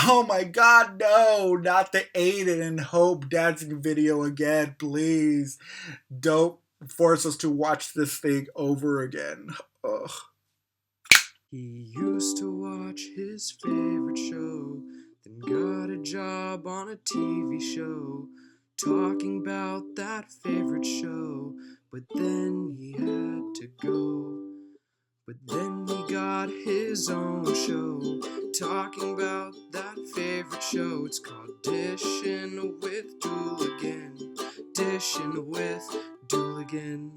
Oh my god, no, not the Aiden and Hope dancing video again, please. Don't force us to watch this thing over again. Ugh. He used to watch his favorite show, then got a job on a TV show, talking about that favorite show, but then he had to go. But then he got his own show, talking about that favorite show. It's called Dishin' with DOOLigan. Dishin' with DOOLigan.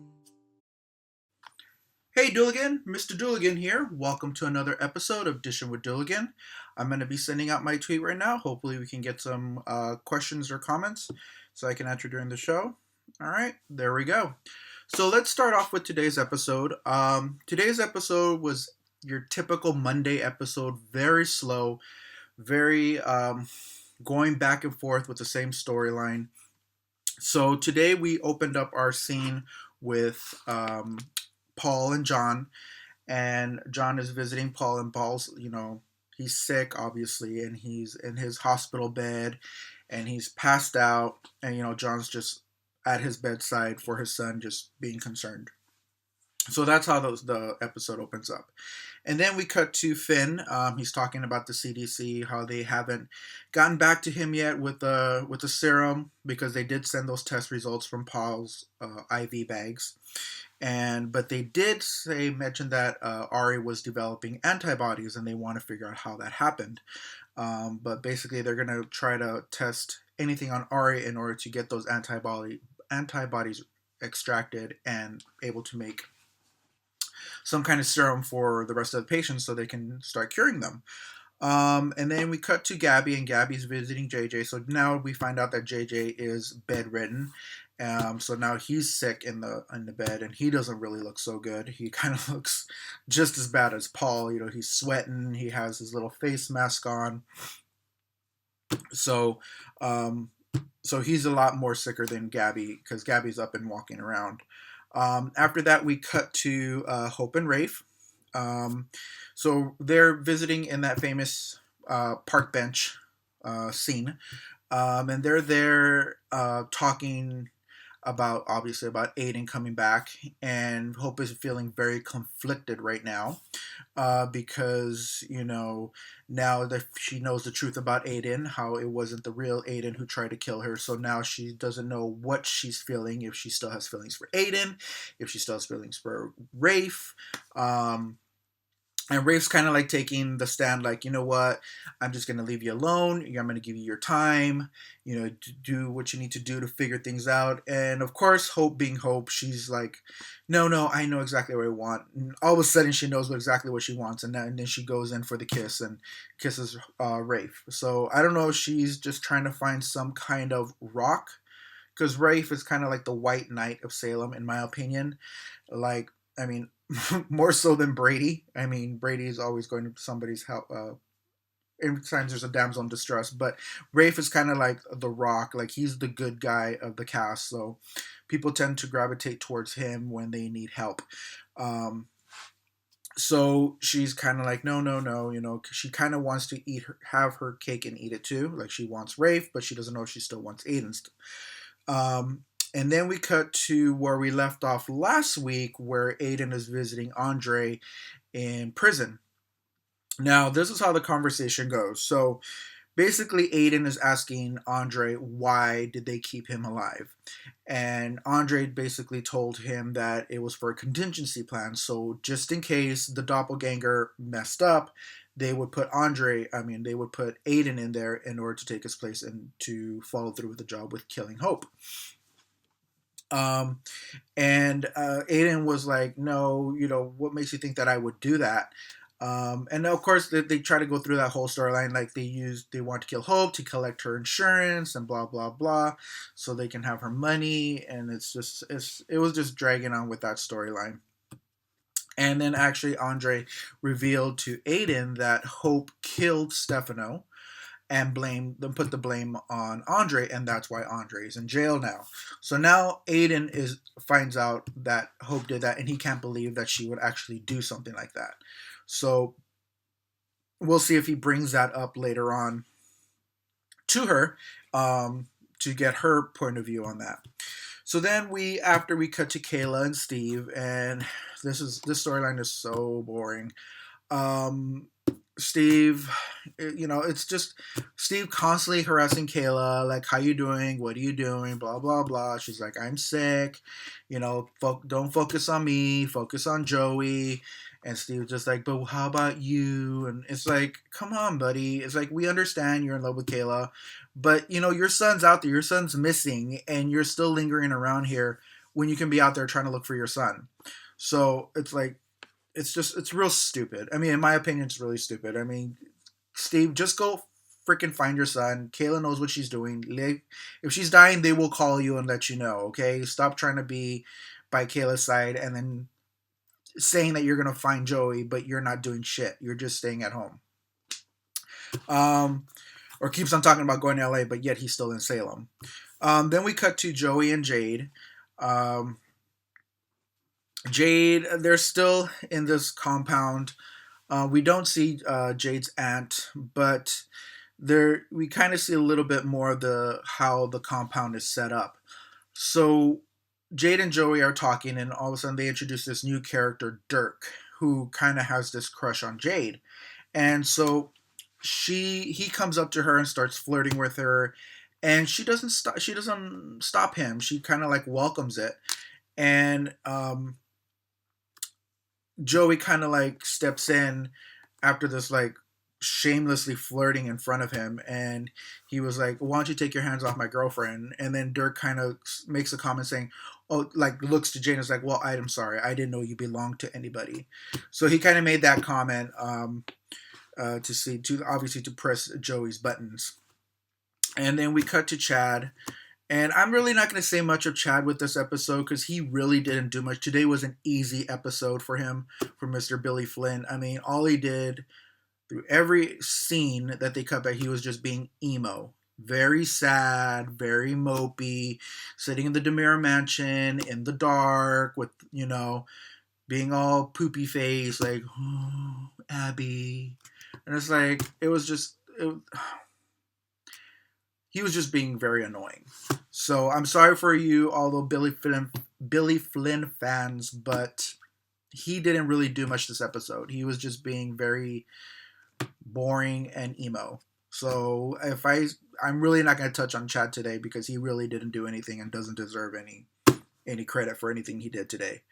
Hey Dooligan, Mr. Dooligan here. Welcome to another episode of Dishin' with Dooligan. I'm going to be sending out my tweet right now. Hopefully, we can get some questions or comments so I can answer during the show. All right, there we go. So let's start off with today's episode. Today's episode was your typical Monday episode, very slow, very going back and forth with the same storyline. So today we opened up our scene with Paul and John, and John is visiting Paul, and Paul's, he's sick, obviously, and he's in his hospital bed, and he's passed out, and, John's just at his bedside for his son, just being concerned. So that's how the episode opens up. And then we cut to Finn. He's talking about the CDC, how they haven't gotten back to him yet with the serum, because they did send those test results from Paul's IV bags. But they did mention that Ari was developing antibodies, and they want to figure out how that happened. But basically, they're going to try to test anything on Ari in order to get those antibodies extracted and able to make some kind of serum for the rest of the patients so they can start curing them. And then we cut to Gabby, and Gabby's visiting JJ. So now we find out that JJ is bedridden. So now he's sick in the bed, and he doesn't really look so good. He kind of looks just as bad as Paul. He's sweating. He has his little face mask on. So, so he's a lot more sicker than Gabby, because Gabby's up and walking around. After that, we cut to Hope and Rafe. So they're visiting in that famous park bench scene, and they're there talking obviously about Aiden coming back, and Hope is feeling very conflicted right now because now that she knows the truth about Aiden, how it wasn't the real Aiden who tried to kill her. So now she doesn't know what she's feeling, if she still has feelings for Aiden, if she still has feelings for Rafe. And Rafe's kind of like taking the stand, like, you know what, I'm just going to leave you alone. I'm going to give you your time, do what you need to do to figure things out. And of course, Hope being Hope, she's like, no, I know exactly what I want. And all of a sudden, she knows exactly what she wants. And then she goes in for the kiss and kisses Rafe. So I don't know if she's just trying to find some kind of rock, because Rafe is kind of like the white knight of Salem, in my opinion. Like, I mean, more so than Brady. I mean, Brady is always going to somebody's help. Anytime there's a damsel in distress, but Rafe is kind of like the Rock. Like, he's the good guy of the cast, so people tend to gravitate towards him when they need help. So she's kind of like, no. She kind of wants to have her cake and eat it too. Like, she wants Rafe, but she doesn't know if she still wants Aiden's. And then we cut to where we left off last week, where Aiden is visiting Andre in prison. Now, this is how the conversation goes. So basically, Aiden is asking Andre, why did they keep him alive? And Andre basically told him that it was for a contingency plan. So just in case the doppelganger messed up, they would put Aiden in there in order to take his place and to follow through with the job with killing Hope. And Aiden was like, no, what makes you think that I would do that? And of course, they try to go through that whole storyline. Like, they want to kill Hope to collect her insurance and blah, blah, blah, so they can have her money. And it was just dragging on with that storyline. And then actually Andre revealed to Aiden that Hope killed Stefano, and put the blame on Andre, and that's why Andre is in jail now. So now Aiden finds out that Hope did that, and he can't believe that she would actually do something like that. So we'll see if he brings that up later on to her to get her point of view on that. So then after we cut to Kayla and Steve, and this storyline is so boring. Um, Steve, it's just Steve constantly harassing Kayla, like, how you doing? What are you doing? Blah, blah, blah. She's like, I'm sick. Don't focus on me. Focus on Joey. And Steve's just like, but how about you? And it's like, come on, buddy. It's like, we understand you're in love with Kayla, but, your son's out there. Your son's missing, and you're still lingering around here when you can be out there trying to look for your son. So it's like, it's real stupid. I mean, in my opinion, it's really stupid. I mean, Steve, just go freaking find your son. Kayla knows what she's doing. If she's dying, they will call you and let you know. Okay, stop trying to be by Kayla's side and then saying that you're gonna find Joey, but you're not doing shit. You're just staying at home. Or keeps on talking about going to LA, but yet he's still in Salem. Then we cut to Joey and Jade. Jade, they're still in this compound. We don't see Jade's aunt, but we kind of see a little bit more of how the compound is set up. So Jade and Joey are talking, and all of a sudden they introduce this new character, Dirk, who kind of has this crush on Jade, and so he comes up to her and starts flirting with her, and she doesn't stop. She doesn't stop him. She kind of like welcomes it, and Joey kind of like steps in after this like shamelessly flirting in front of him, and he was like, why don't you take your hands off my girlfriend? And then Dirk kind of makes a comment saying, oh, like looks to Jane and is like, well, I'm sorry, I didn't know you belonged to anybody. So he kind of made that comment to obviously to press Joey's buttons. And then we cut to Chad. And I'm really not going to say much of Chad with this episode because he really didn't do much. Today was an easy episode for him, for Mr. Billy Flynn. I mean, all he did through every scene that they cut back, he was just being emo. Very sad, very mopey, sitting in the DeMira mansion in the dark with, being all poopy face, like, oh, Abby. And it's like, he was just being very annoying. So I'm sorry for you, although Billy Flynn fans, but he didn't really do much this episode. He was just being very boring and emo. So I'm really not going to touch on Chad today because he really didn't do anything and doesn't deserve any credit for anything he did today.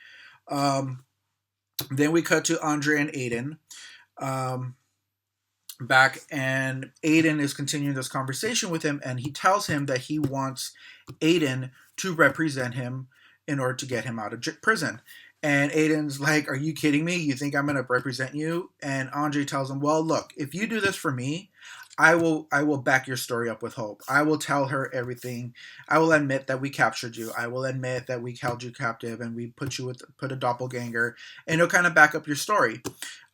Then we cut to Andre and Aiden. Back, and Aiden is continuing this conversation with him, and he tells him that he wants Aiden to represent him in order to get him out of prison. And Aiden's like, are you kidding me? You think I'm going to represent you? And Andre tells him, well, look, if you do this for me, I will back your story up with Hope. I will tell her everything. I will admit that we captured you. I will admit that we held you captive and we put a doppelganger, and it'll kind of back up your story.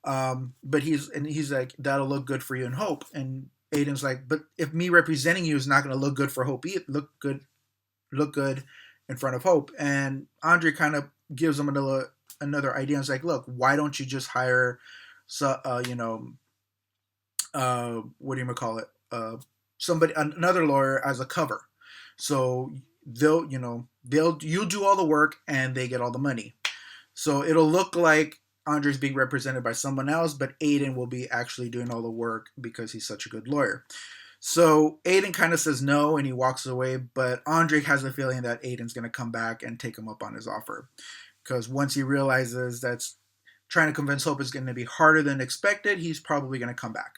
But he's like, that'll look good for you and Hope. And Aiden's like, but if me representing you is not going to look good for Hope, look good in front of Hope. And Andre kind of gives him another idea. It's like, look, why don't you just hire, what do you call it? Another lawyer as a cover. So you'll do all the work and they get all the money. So it'll look like Andre's being represented by someone else, but Aiden will be actually doing all the work because he's such a good lawyer. So Aiden kind of says no and he walks away, but Andre has a feeling that Aiden's going to come back and take him up on his offer. Because once he realizes that trying to convince Hope is going to be harder than expected, he's probably going to come back.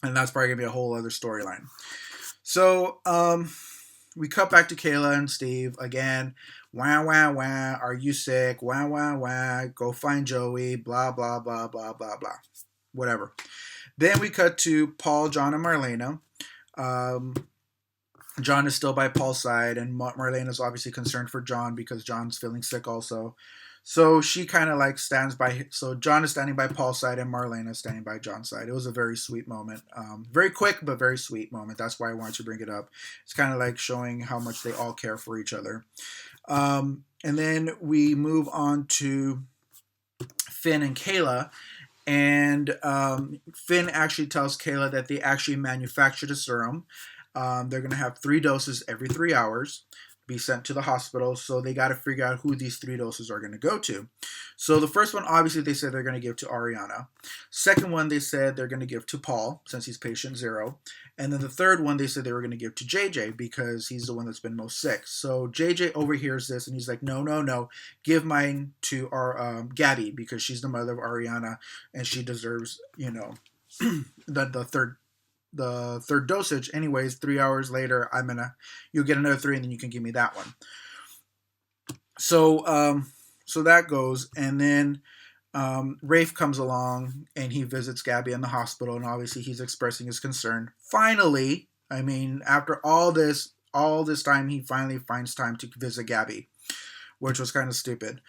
And that's probably going to be a whole other storyline. So we cut back to Kayla and Steve again. Wah, wah, wah. Are you sick? Wah, wah, wah. Go find Joey. Blah, blah, blah, blah, blah, blah. Whatever. Then we cut to Paul, John, and Marlena. John is still by Paul's side, and Marlena is obviously concerned for John because John's feeling sick also. So she kind of like stands by. So John is standing by Paul's side, and Marlena is standing by John's side. It was a very sweet moment. Very quick, but very sweet moment. That's why I wanted to bring it up. It's kind of like showing how much they all care for each other. And then we move on to Finn and Kayla. And Finn actually tells Kayla that they actually manufactured a serum. They're going to have 3 doses every 3 hours, be sent to the hospital. So they got to figure out who these 3 doses are going to go to. So the first one, obviously, they said they're going to give to Ariana. Second one, they said they're going to give to Paul, since he's patient zero. And then the third one, they said they were going to give to JJ because he's the one that's been most sick. So JJ overhears this and he's like, no, no, no, give mine to our Gabby because she's the mother of Ariana and she deserves, the third dosage. Anyways, 3 hours later, you'll get another three and then you can give me that one. So that goes, and then Rafe comes along and he visits Gabby in the hospital, and obviously he's expressing his concern. Finally, after all this time, he finally finds time to visit Gabby, which was kind of stupid.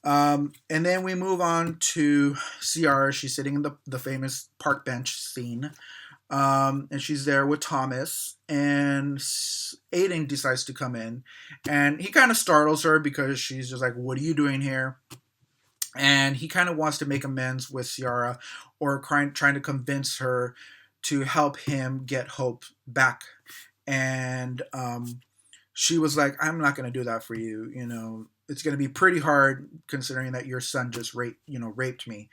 And then we move on to Ciara. She's sitting in the famous park bench scene. And she's there with Thomas, and Aiden decides to come in, and he kind of startles her because she's just like, what are you doing here? And he kind of wants to make amends with Ciara, or trying to convince her to help him get Hope back. And she was like, I'm not going to do that for you. It's going to be pretty hard considering that your son just raped me.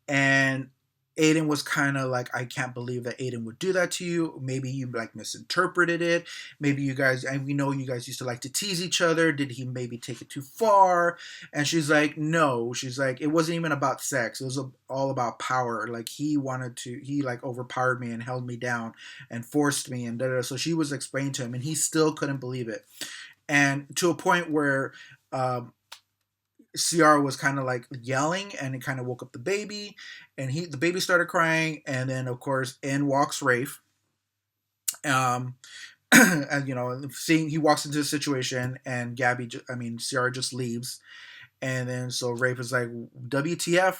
And Aiden was kind of like, I can't believe that Aiden would do that to you. Maybe you misinterpreted it. Maybe you guys, and we know you guys used to like to tease each other. Did he maybe take it too far? And she's like, no. She's like, it wasn't even about sex. It was all about power. Like he overpowered me and held me down and forced me and da-da. So she was explaining to him, and he still couldn't believe it. And to a point where Ciara was kind of like yelling, and it kind of woke up the baby, and the baby started crying, and then of course in walks Rafe, and seeing he walks into the situation, and Ciara just leaves, and then so Rafe is like, WTF,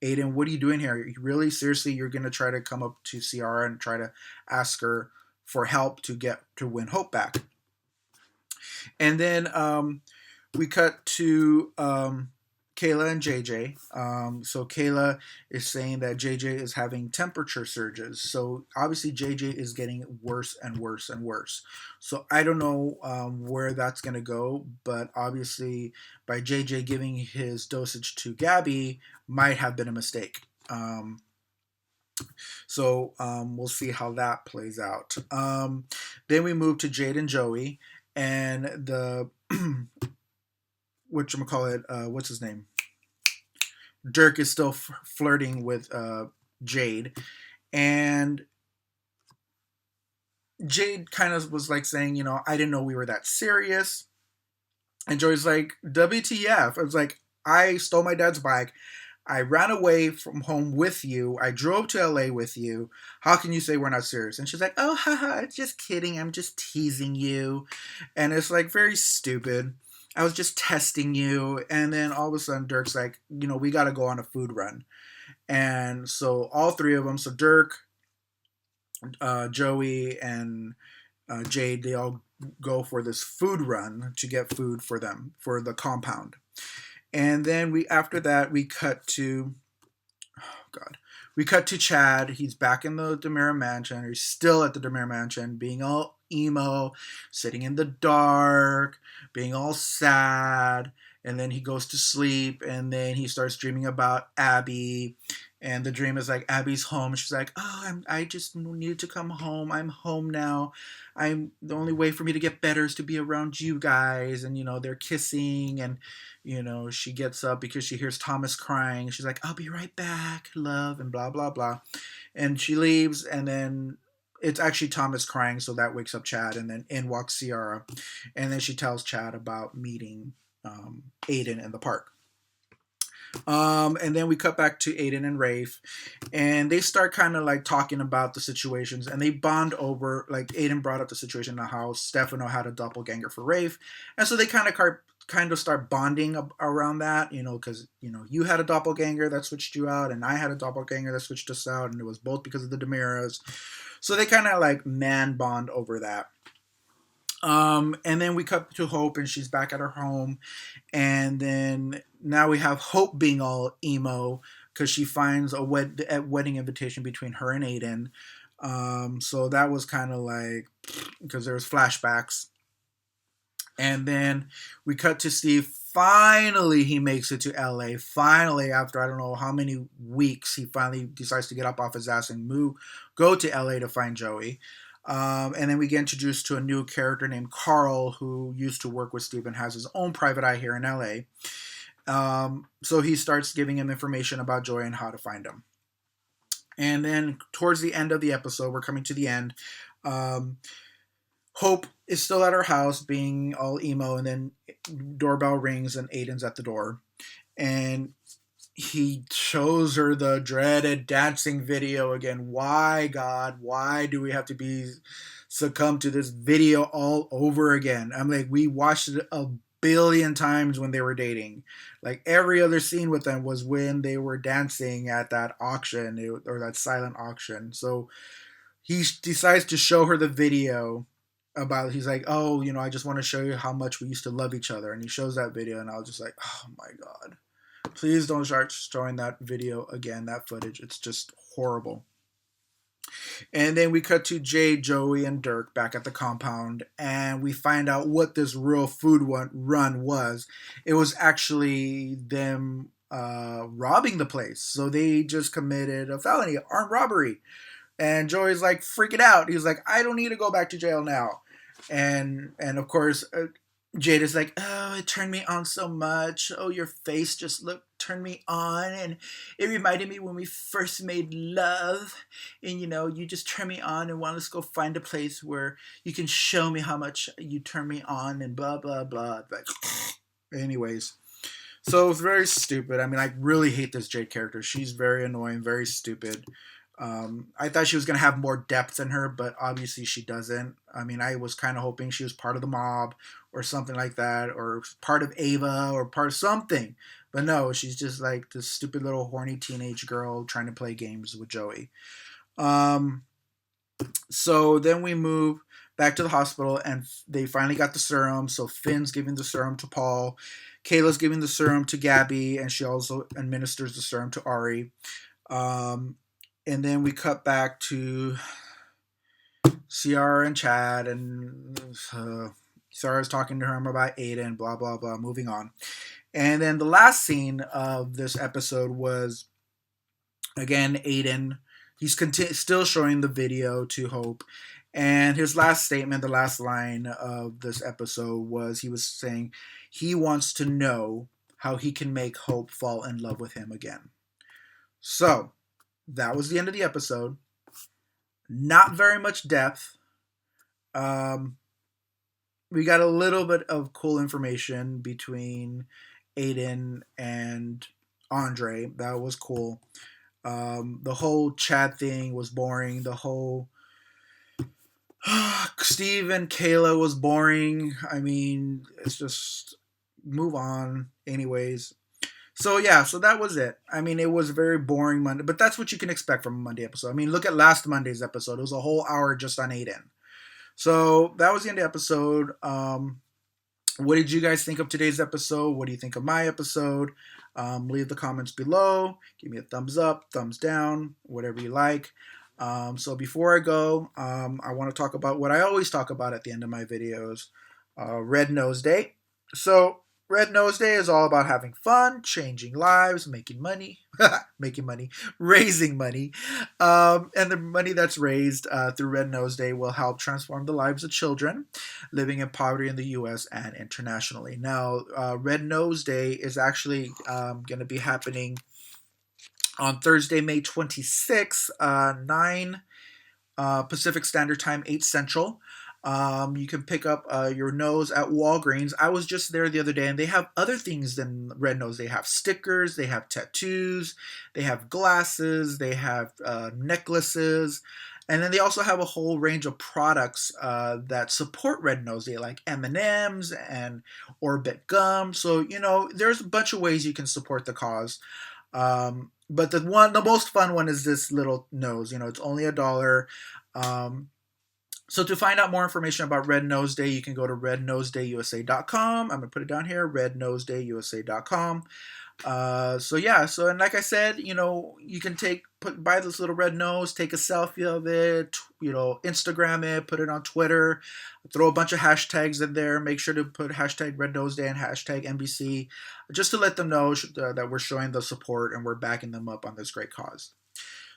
Aiden, what are you doing here? Really, seriously, you're gonna try to come up to Ciara and try to ask her for help to win Hope back? And then we cut to Kayla and JJ. So Kayla is saying that JJ is having temperature surges. So obviously JJ is getting worse and worse and worse. So I don't know where that's going to go, but obviously by JJ giving his dosage to Gabby might have been a mistake. So we'll see how that plays out. Then we move to Jade and Joey, and the what's his name? Dirk is still flirting with Jade, and Jade kind of was like saying, I didn't know we were that serious. And Joey's like, WTF? I was like, I stole my dad's bike. I ran away from home with you. I drove to LA with you. How can you say we're not serious? And she's like, oh, haha, it's just kidding. I'm just teasing you. And it's like very stupid. I was just testing you. And then all of a sudden, Dirk's like, we got to go on a food run. And so all three of them, so Dirk, Joey, and Jade, they all go for this food run to get food for them, for the compound. And then after that, we cut to Chad. He's back in the DeMera mansion. He's still at the DeMera mansion, being all emo, sitting in the dark, being all sad. And then he goes to sleep, and then he starts dreaming about Abby. And the dream is like, Abby's home. She's like, oh, I just needed to come home. I'm home now. The only way for me to get better is to be around you guys. And, they're kissing, and, she gets up because she hears Thomas crying. She's like, I'll be right back, love, and blah, blah, blah. And she leaves, and then it's actually Thomas crying, so that wakes up Chad, and then in walks Ciara. And then she tells Chad about meeting Aiden in the park. And then we cut back to Aiden and Rafe, and they start kind of like talking about the situations, and they bond over, like, Aiden brought up the situation in the house. Stefano had a doppelganger for Rafe, and so they kind of start bonding around that, because you had a doppelganger that switched you out, and I had a doppelganger that switched us out, and it was both because of the DeMeras. So they kind of like man bond over that. And then we cut to Hope, and she's back at her home. And then now we have Hope being all emo because she finds a wedding invitation between her and Aiden. So that was kind of like, because there was flashbacks. And then we cut to Steve. Finally, he makes it to LA. Finally, after I don't know how many weeks, he finally decides to get up off his ass and go to LA to find Joey. And then we get introduced to a new character named Carl, who used to work with Steve and has his own private eye here in LA. So he starts giving him information about Joey and how to find him. And then towards the end of the episode, we're coming to the end. Um, Hope is still at her house being all emo, and then doorbell rings and Aiden's at the door. And he shows her the dreaded dancing video again. Why, God? Why do we have to be succumb to this video all over again? I'm like, we watched it a billion times when they were dating. Like every other scene with them was when they were dancing at that auction or that silent auction. So he decides to show her the video about, he's like, oh, I just want to show you how much we used to love each other. And he shows that video, and I was just like, oh my God, please don't start showing that video again, that footage. It's just horrible. And then we cut to Jay, Joey, and Dirk back at the compound, and we find out what this real food run was. It was actually them robbing the place. So they just committed a felony, armed robbery. And Joey's like freaking out. He's like, I don't need to go back to jail now. And of course, Jade is like, oh, it turned me on so much. Oh, your face just turned me on, and it reminded me when we first made love. And you just turned me on, and want us to go find a place where you can show me how much you turn me on, and blah blah blah. But anyways, so it's very stupid. I mean, I really hate this Jade character. She's very annoying, very stupid. I thought she was going to have more depth in her, but obviously she doesn't. I mean, I was kind of hoping she was part of the mob or something like that, or part of Ava or part of something. But no, she's just like this stupid little horny teenage girl trying to play games with Joey. So then we move back to the hospital, and they finally got the serum. So Finn's giving the serum to Paul. Kayla's giving the serum to Gabby, and she also administers the serum to Ari. And then we cut back to Ciara and Chad, and Ciara's talking to him about Aiden, blah, blah, blah, moving on. And then the last scene of this episode was, again, Aiden. He's still showing the video to Hope. And his last statement, the last line of this episode was, he was saying he wants to know how he can make Hope fall in love with him again. So that was the end of the episode. Not very much depth. We got a little bit of cool information between Aiden and Andre. That was cool. The whole Chad thing was boring. The whole Steve and Kayla was boring. I mean, it's just move on. Anyways, so yeah, so that was it. I mean, it was a very boring Monday, but that's what you can expect from a Monday episode. I mean, look at last Monday's episode. It was a whole hour just on Aiden. So that was the end of the episode. What did you guys think of today's episode? What do you think of my episode? Leave the comments below. Give me a thumbs up, thumbs down, whatever you like. So before I go, I want to talk about what I always talk about at the end of my videos, Red Nose Day. So Red Nose Day is all about having fun, changing lives, making money, raising money. And the money that's raised through Red Nose Day will help transform the lives of children living in poverty in the U.S. and internationally. Now, Red Nose Day is actually going to be happening on Thursday, May 26th, 9 Pacific Standard Time, 8 Central. You can pick up your nose at Walgreens. I was just there the other day, and they have other things than Red Nose. They have stickers, they have tattoos, they have glasses, they have necklaces, and then they also have a whole range of products that support Red Nose Day, like M&Ms and Orbit gum. So there's a bunch of ways you can support the cause. But the most fun one is this little nose. It's only $1. So to find out more information about Red Nose Day, you can go to rednosedayusa.com. I'm going to put it down here, rednosedayusa.com. So yeah, and like I said, you can buy this little red nose, take a selfie of it, Instagram it, put it on Twitter, throw a bunch of hashtags in there. Make sure to put hashtag Red Nose Day and hashtag NBC, just to let them know that we're showing the support and we're backing them up on this great cause.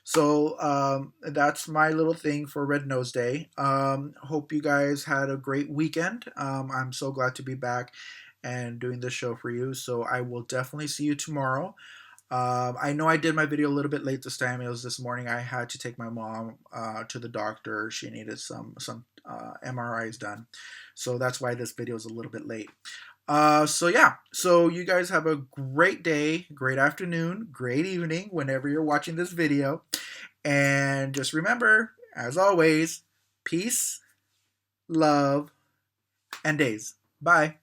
So that's my little thing for Red Nose Day. Hope you guys had a great weekend. I'm so glad to be back and doing this show for you. So I will definitely see you tomorrow. I know I did my video a little bit late this time. It was this morning. I had to take my mom to the doctor. She needed some MRIs done, so that's why this video is a little bit late. So yeah, so you guys have a great day, great afternoon, great evening, whenever you're watching this video. And just remember, as always, peace, love, and days. Bye.